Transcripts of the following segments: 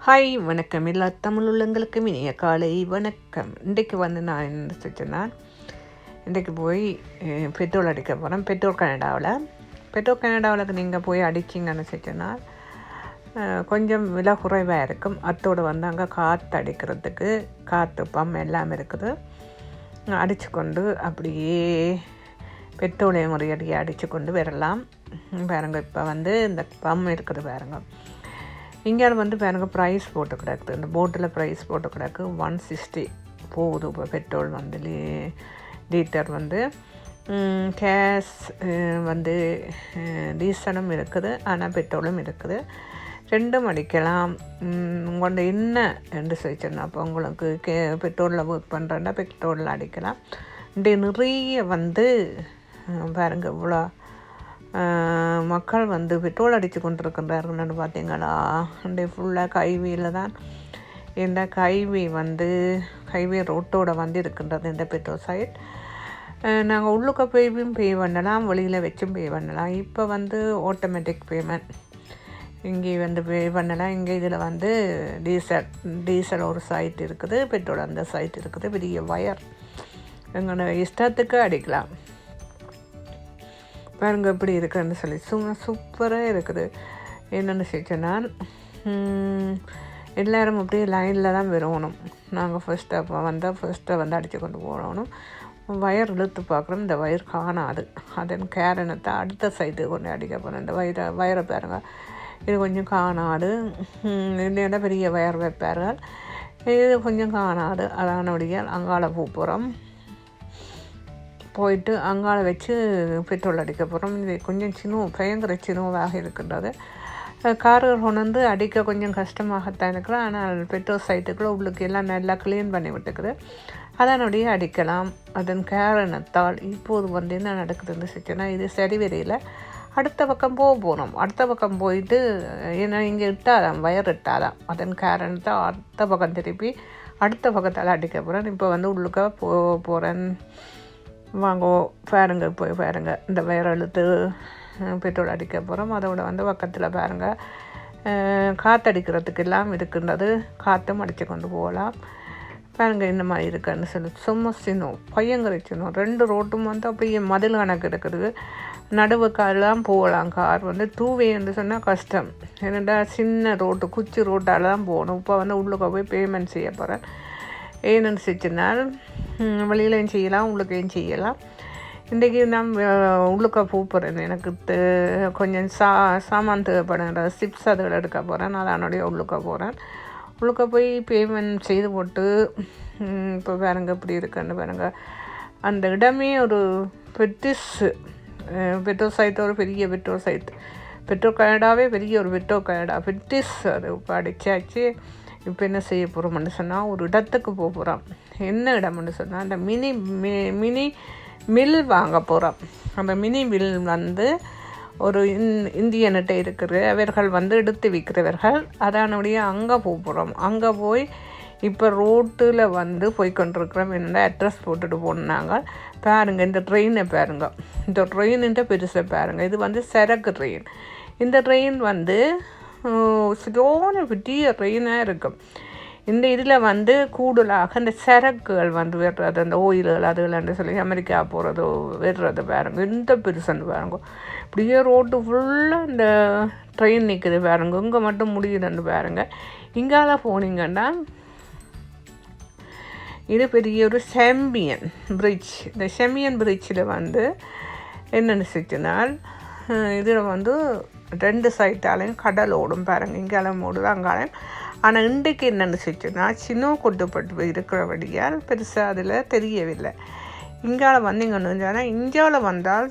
Hi வணக்கம் எல்லா தமிழ் உள்ளங்களுக்கும் இனிய காலை வணக்கம். இன்றைக்கு நான் என்ன செஞ்சேன்னா, இன்றைக்கு போய் பெட்ரோல் அடிக்க போகிறேன். பெட்ரோல் கனடாவில் நீங்கள் போய் அடிச்சிங்கன்னு செஞ்சோன்னா கொஞ்சம் விலை குறைவாக இருக்கும். அத்தோடு அங்கே காற்று அடிக்கிறதுக்கு காற்று பம் எல்லாம் இருக்குது. அடித்து கொண்டு அப்படியே பெட்ரோலை முறையடியை அடித்து கொண்டு வரலாம். பாருங்க, இப்போ இந்த பம் இருக்குது பாருங்க. இங்கே பாருங்க, ப்ரைஸ் போட்டு கிடக்குது. இந்த போட்டில் ப்ரைஸ் போட்டு கிடக்கு 160 போகுது இப்போ பெட்ரோல் லீட்டர் கேஸ் டீசலும் இருக்குது, ஆனால் பெட்ரோலும் இருக்குது. ரெண்டும் அடிக்கலாம். உங்களோட என்ன என்று சொல்லிச்சோன்னா, அப்போ உங்களுக்கு பெட்ரோலில் ஒர்க் பண்ணுறேன்னா பெட்ரோலில் அடிக்கலாம். நிறைய பாருங்க இவ்வளோ மக்கள் பெட்ரோல் அடித்து கொண்டிருக்கின்றார்கள்னு பார்த்தீங்களா. ஃபுல்லாக ஹைவேயில் தான். இந்த ஹைவே ரோட்டோட இருக்கின்றது இந்த பெட்ரோல் சைட். நாங்கள் உள்ளுக்க போயும் பே பண்ணலாம், வெளியில் வச்சும் பே பண்ணலாம். இப்போ ஆட்டோமேட்டிக் பேமெண்ட் இங்கே பே பண்ணலாம். இங்கே இதில் டீசல் ஒரு சைட் இருக்குது, பெட்ரோல் அந்த சைட் இருக்குது. பெரிய வயர் எங்களோட இஷ்டத்துக்கு அடிக்கலாம். பாருங்க எப்படி இருக்குன்னு சொல்லி சூப்பராக இருக்குது. என்னென்னு சொல்லிச்சோன்னா, எல்லோரும் அப்படியே லைனில் தான் வரணும். நாங்கள் ஃபஸ்ட்டை அடித்து கொண்டு போகணும். வயர் இழுத்து பார்க்குறோம், இந்த வயர் காணாது. அதன் காரணத்தை அடுத்த சைட்டுக்கு கொண்டு அடிக்க போகிறோம். இந்த வயரை பாருங்கள், இது கொஞ்சம் காணாது. இல்லைன்னா பெரிய வயர் வைப்பார்கள், இது கொஞ்சம் காணாது. அதனுடைய அங்கால போகிறோம். போயிட்டு அங்கால வச்சு பெட்ரோல் அடிக்க போகிறோம். இது கொஞ்சம் பயங்கர சின்னவாக இருக்கின்றது. கார்கள் கொண்டு அடிக்க கொஞ்சம் கஷ்டமாகத்தான் இருக்கிறோம். ஆனால் பெட்ரோல் சைட்டுக்குள்ளே உள்ளுக்கு எல்லாம் நல்லா க்ளீன் பண்ணி விட்டுக்குது. அதனுடைய அடிக்கலாம். அதன் காரணத்தால் இப்போது என்ன நடக்குதுன்னு சொல்லிச்சோன்னா, இது சரி வரையில் அடுத்த பக்கம் போகணும். அடுத்த பக்கம் போயிட்டு ஏன்னா இங்கே இட்டாதான் வயர் இட்டாதான். அதன் காரணத்தை அடுத்த பக்கம் திருப்பி அடுத்த பக்கத்தால் அடிக்க போகிறேன். இப்போ உள்ளுக்க போகிறேன். வாங்கோ பாருங்க, போய் பாருங்க, இந்த வயர் இழுத்து பெட்ரோல் அடிக்க போகிறோம். அதோட பக்கத்தில் பாருங்கள், காற்றடிக்கிறதுக்கு எல்லாம் இருக்கின்றது. காற்றும் அடித்து கொண்டு போகலாம். பாருங்கள் இந்த மாதிரி இருக்குன்னு சொல்லி சும்மா பயங்கர சின்னம். 2 ரோட்டும் அப்படியே மதில் கணக்கு இருக்குது. நடுவுக்கெல்லாம் போகலாம். கார் 2 வேன்னு சொன்னால் கஷ்டம். என்னடா சின்ன ரோட்டு குச்சி ரோட்டால் தான் போகணும். இப்போ உள்ளுக்க போய் பேமெண்ட் செய்ய போகிறேன். ஏன்னு சொல்லிச்சுனால் வெளியிலையும் செய்யலாம், உள்ளுக்கையும் செய்யலாம். இன்றைக்கி நான் உள்ளுக்க போகிறேன். எனக்கு கொஞ்சம் சாமான் தேவைப்படுகிற சிப்ஸ் அதுகள் எடுக்க போகிறேன். அதனுடைய உள்ளுக்க போகிறேன். உள்ளுக்க போய் பேமெண்ட் செய்து போட்டு இப்போ பாருங்க இப்படி இருக்குன்னு பாருங்கள். அந்த இடமே ஒரு பெட்ரோல் சைட், ஒரு பெரிய பெட்ரோல் சைட். பெட்ரோல் கனடாவே பெரிய ஒரு பெட்ரோல் கனடா பெட்டிஸ். அது இப்போ அடித்தாச்சு. இப்போ என்ன செய்ய போகிறோம்னு சொன்னால், ஒரு இடத்துக்கு போகிறோம். என்ன இடம்னு சொன்னால், அந்த மினி மில் வாங்க போகிறோம். அந்த மினி மில் ஒரு இந்தியன்கிட்ட இருக்கிற அவர்கள் எடுத்து விற்கிறவர்கள். அதனுடைய அங்கே போகிறோம். அங்கே போய் இப்போ ரோட்டில் போய்கொண்டிருக்கிறோம். என்னென்ன அட்ரஸ் போட்டுட்டு போனாங்க பாருங்கள். இந்த ட்ரெயினை பாருங்கள், இந்த ட்ரெயின்ன்ற பெருசை பாருங்கள். இது சரக்கு ட்ரெயின். இந்த ட்ரெயின் சரியான பெரிய ட்ரெயினாக இருக்கும். இந்த இதில் கூடுதலாக இந்த சரக்குகள் விடுறது, அந்த ஓயில்கள் அதுகள்னு சொல்லி அமெரிக்கா போகிறதோ விடுறது பாருங்க. இந்த பெருசுன்னு பாருங்க. இப்படியே ரோட்டு ஃபுல்லாக இந்த ட்ரெயின் நிற்குது பாருங்க. இங்கே மட்டும் முடியுதுன்னு பாருங்க. இங்கால போனீங்கன்னா இது பெரிய ஒரு செம்பியன் பிரிட்ஜ். இந்த செம்பியன் பிரிட்ஜில் என்னென்னு சொல்லிச்சுனால், இதில் 2 சைட்டாலையும் கடல் ஓடும் பாருங்கள். இங்காலம் ஓடுது, அங்காலம். ஆனால் இன்றைக்கு என்னென்னு சொல்லிச்சுன்னா, சின்ன கொட்டுப்பட்டு இருக்கிறபடியால் பெருசாக அதில் தெரியவில்லை. இங்கால வந்தீங்கன்னு சொன்னால், இந்தியாவில் வந்தால்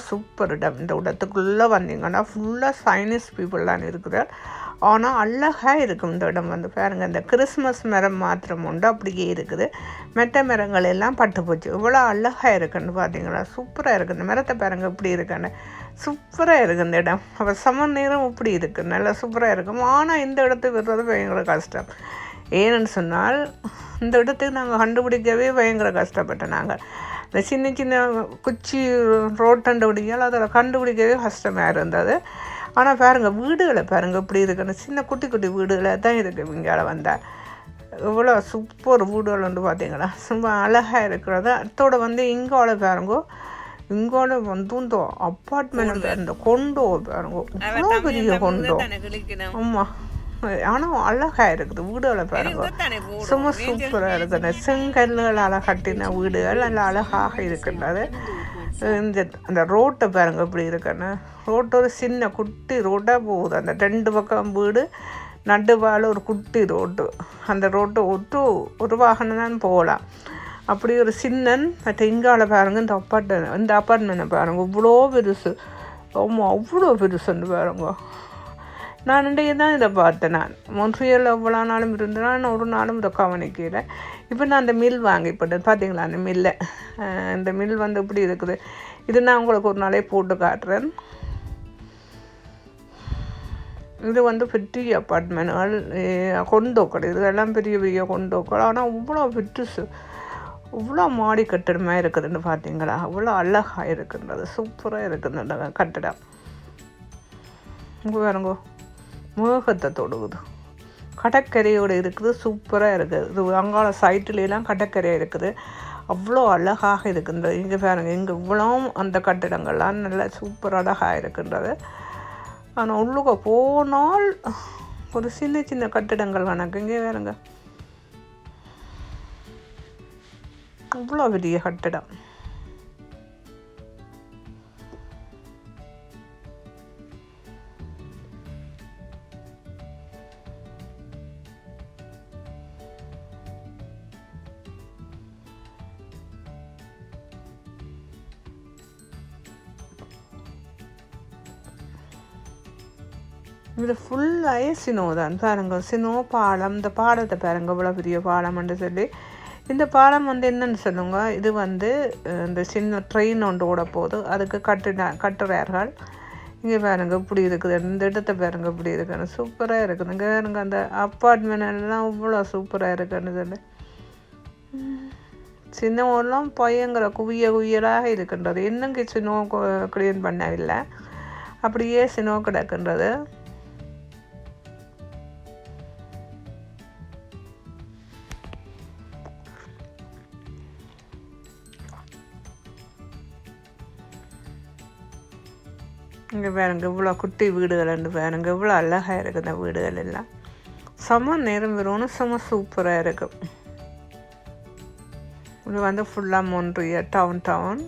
சூப்பர் இடம். இந்த இடத்துக்குள்ளே வந்தீங்கன்னா ஃபுல்லாக சைனீஸ் பீப்புளெலாம் இருக்கிறார். ஆனால் அழகாக இருக்கும் இந்த இடம். பாருங்கள், இந்த கிறிஸ்மஸ் மரம் மாத்திரம் உண்டு, அப்படியே இருக்குது. மெட்ட மரங்கள் எல்லாம் பட்டு போச்சு. இவ்வளோ அழகாக இருக்குன்னு பார்த்தீங்களா, சூப்பராக இருக்குது. இந்த மரத்தை பாருங்கள் இப்படி இருக்குன்னு, சூப்பராக இருக்குது இந்த இடம். அப்போ சம நேரம் இப்படி இருக்குது, நல்லா சூப்பராக இருக்கும். ஆனால் இந்த இடத்துக்கு வர்றது பயங்கர கஷ்டம். ஏன்னு சொன்னால், இந்த இடத்துக்கு நாங்கள் கண்டுபிடிக்கவே பயங்கர கஷ்டப்பட்டோம். நாங்கள் இந்த சின்ன சின்ன குச்சி ரோட்டண்டபடியால் அதில் கண்டுபிடிக்கவே கஷ்டமாக இருந்தது. ஆனால் பாருங்கள் வீடுகளை பாருங்கள் இப்படி இருக்குன்னு சின்ன குட்டி குட்டி வீடுகளை தான் இருக்குது இங்கே வந்தால் இவ்வளோ சூப்பர் வீடுகள் வந்து பார்த்தீங்களா சும்மா அழகாக இருக்கிறது. அதோட வந்து இங்கோட பாருங்கோ இங்கோட வந்து இந்த அப்பார்ட்மெண்ட் இந்த கொண்டோ பாருங்கோ இவ்வளோ பெரிய கொண்டோ. ஆமாம் ஆனால் அழகாக இருக்குது வீடுகளை பாருங்க சும்மா சூப்பராக இருக்குது. செங்கல்களால் கட்டின வீடுகள் நல்லா அழகாக இருக்கின்றது. அந்த ரோட்டை பாருங்க இப்படி இருக்குன்னு ரோட்டு ஒரு சின்ன குட்டி ரோட்டாக போகுது. அந்த 2 பக்கம் வீடு நடுவால் ஒரு குட்டி ரோட்டு. அந்த ரோட்டு ஒரு வாகனம் தான் போகலாம். அப்படி ஒரு சின்னன் மற்ற இங்கால பாருங்க இந்த அப்பார்ட்மெண்ட்டை பாருங்க இவ்வளோ பெருசு. ஆமாம் அவ்வளோ பெருசுன்னு பாருங்க. நான் இன்றைக்கு தான் இதை பார்த்தேன். நான் மொன்ட்ரியலில் எவ்வளோ நாளும் இருந்தேன். நான் ஒரு நாளும் இதை கவனிக்கல. இப்போ நான் அந்த மில் வாங்கிப்பட்டேன் பார்த்தீங்களா அந்த மில்லை. இந்த மில் வந்து இப்படி இருக்குது. இது நான் உங்களுக்கு ஒரு நாளே போட்டு காட்டுறேன். இது வந்து பெரிய அப்பார்ட்மெண்ட்கள் கொண்டோக்கள் இதெல்லாம் பெரிய பெரிய கொண்டோக்கள். ஆனால் இவ்வளோ பெருசு இவ்வளோ மாடி கட்டிடமாக இருக்குதுன்னு பார்த்தீங்களா அவ்வளோ அழகாக இருக்குன்றது சூப்பராக இருக்குது அந்த கட்டிடம். இங்கே பாருங்கோ மேகத்தை தொடுகுது கடற்கரையோடு இருக்குது சூப்பராக இருக்குது. இது அங்கால சைட்லாம் கடற்கரை இருக்குது அவ்வளோ அழகாக இருக்குன்றது. இங்கே பாருங்கள் இங்கே இவ்வளோ அந்த கட்டிடங்கள்லாம் நல்லா சூப்பர் அழகாக இருக்குன்றது. ஆனால் உள்ளுக்க போனால் ஒரு சின்ன சின்ன கட்டிடங்கள் கணக்கு. இங்கே பாருங்க இவ்வளோ பெரிய கட்டிடம். இது ஃபுல்லாகவே சினோ தான் பாருங்க. சினோ பாலம். இந்த பாலத்தை பாருங்க இவ்வளோ பெரிய பாலம்னு சொல்லி. இந்த பாலம் வந்து என்னன்னு சொல்லுங்க இது வந்து இந்த சின்ன ட்ரெயின் ஒன்று ஓட போகுது அதுக்கு கட்டுறார்கள். இங்கே பாருங்க இப்படி இருக்குது. இந்த இடத்த பாருங்க இப்படி இருக்குன்னு சூப்பராக இருக்குது. இங்கே பாருங்க அந்த அப்பார்ட்மெண்ட் எல்லாம் இவ்வளோ சூப்பராக இருக்குன்னு சொல்லி. சின்னவெல்லாம் பயங்கர குவியலாக இருக்கின்றது. இன்னும் சினோ க்ளீன் பண்ணவில்லை அப்படியே சினோ கிடக்கின்றது. இங்கே பாருங்க இவ்வளோ குட்டி வீடுகள் பாருங்க இவ்வளோ அழகாக இருக்குது. இந்த வீடுகள் எல்லாம் செம நேரம் வரணும் செம சூப்பராக இருக்கும். இது வந்து ஃபுல்லாக மொன்ட்ரியல் டவுன்.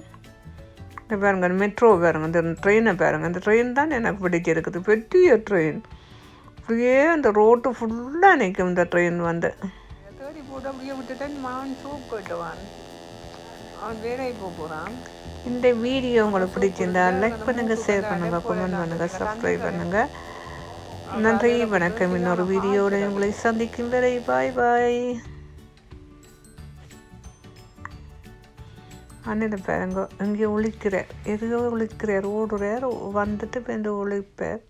இங்கே பாருங்க மெட்ரோ பாருங்க இந்த ட்ரெயினை பாருங்க. இந்த ட்ரெயின் தான் எனக்கு பிடிச்சிருக்குது. பெரிய ட்ரெயின் அப்படியே அந்த ரோட்டு ஃபுல்லாக நிற்கும். இந்த ட்ரெயின் வந்து தேடி போட்டு அப்படியே விட்டுட்டேன். மான் சூப் போயிட்டுவான் அவன் வேலையை போகிறான். இந்த வீடியோ உங்களுக்கு பிடிச்சிருந்தா லைக் பண்ணுங்கள், ஷேர் பண்ணுங்கள், கமெண்ட் பண்ணுங்கள், சப்ஸ்கிரைப் பண்ணுங்கள். நன்றி வணக்கம். இன்னொரு வீடியோட உங்களை சந்திக்கும் வரை பாய் பாய். அண்ணன் பாருங்க இங்கே ஒழிக்கிறார் எதுவோ ஒழிக்கிறார் ஓடுறார் வந்துட்டு இப்போ இந்த ஒழிப்பார்.